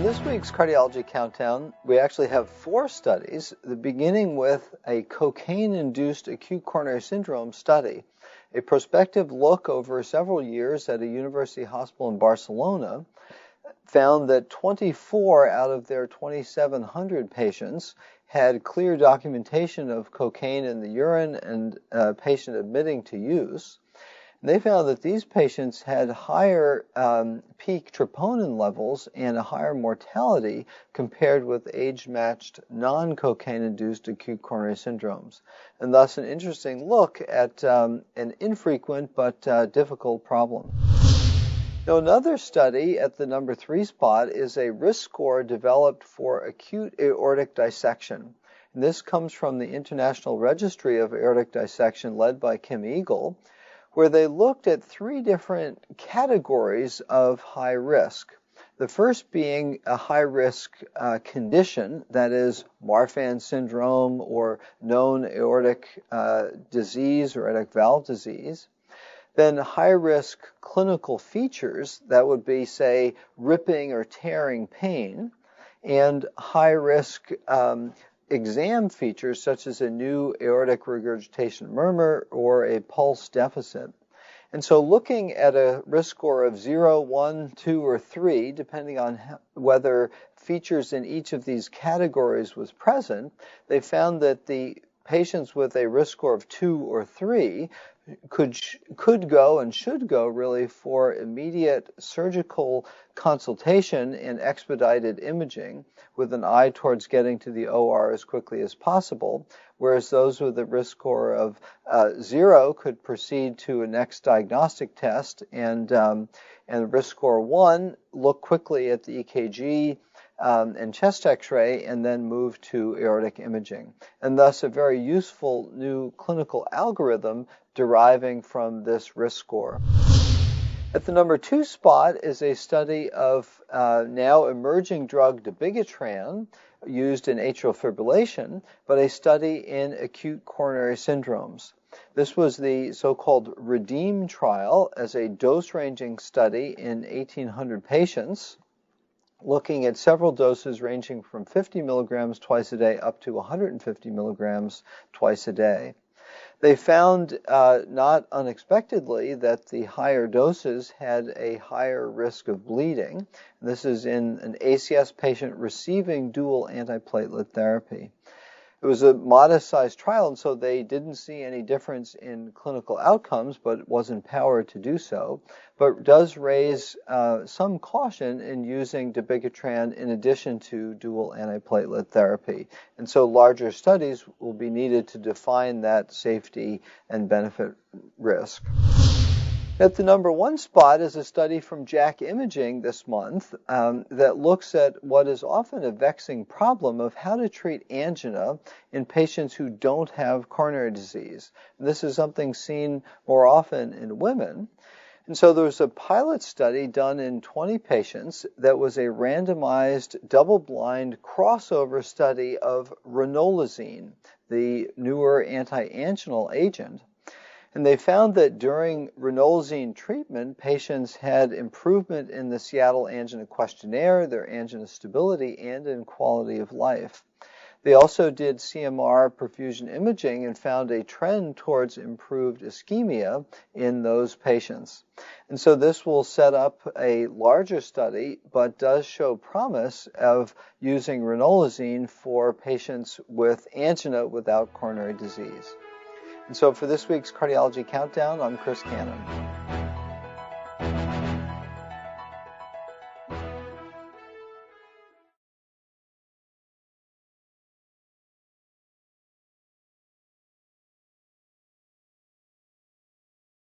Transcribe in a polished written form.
In this week's Cardiology Countdown, we actually have 4 studies, beginning with a cocaine-induced acute coronary syndrome study, a prospective look over several years at a university hospital in Barcelona found that 24 out of their 2,700 patients had clear documentation of cocaine in the urine and a patient admitting to use. They found that these patients had higher peak troponin levels and a higher mortality compared with age-matched non-cocaine-induced acute coronary syndromes, and thus an interesting look at an infrequent but difficult problem. Now, another study at the number 3 spot is a risk score developed for acute aortic dissection. And this comes from the International Registry of Aortic Dissection led by Kim Eagle, where they looked at 3 different categories of high risk. The first being a high-risk condition, that is Marfan syndrome or known aortic disease or aortic valve disease. Then high-risk clinical features, that would be, say, ripping or tearing pain, and high-risk exam features such as a new aortic regurgitation murmur or a pulse deficit. And so looking at a risk score of 0, 1, 2, or 3, depending on whether features in each of these categories was present, they found that the patients with a risk score of 2 or 3 could go and should go really for immediate surgical consultation and expedited imaging with an eye towards getting to the OR as quickly as possible, whereas those with a risk score of 0 could proceed to a next diagnostic test, and risk score 1 look quickly at the EKG and chest x-ray and then move to aortic imaging, and thus a very useful new clinical algorithm deriving from this risk score. At the number 2 spot is a study of now emerging drug Dabigatran used in atrial fibrillation, but a study in acute coronary syndromes. This was the so-called REDEEM trial as a dose-ranging study in 1,800 patients, looking at several doses ranging from 50 milligrams twice a day up to 150 milligrams twice a day. They found, not unexpectedly, that the higher doses had a higher risk of bleeding. This is in an ACS patient receiving dual antiplatelet therapy. It was a modest-sized trial, and so they didn't see any difference in clinical outcomes, but it wasn't powered to do so. But does raise some caution in using Dabigatran in addition to dual antiplatelet therapy. And so larger studies will be needed to define that safety and benefit risk. At the number 1 spot is a study from JACC Imaging this month that looks at what is often a vexing problem of how to treat angina in patients who don't have coronary disease. This is something seen more often in women. And so there was a pilot study done in 20 patients that was a randomized, double-blind crossover study of Ranolazine, the newer anti-anginal agent. And they found that during Ranolazine treatment, patients had improvement in the Seattle Angina Questionnaire, their angina stability, and in quality of life. They also did CMR perfusion imaging and found a trend towards improved ischemia in those patients. And so this will set up a larger study, but does show promise of using Ranolazine for patients with angina without coronary disease. And so for this week's Cardiology Countdown, I'm Chris Cannon.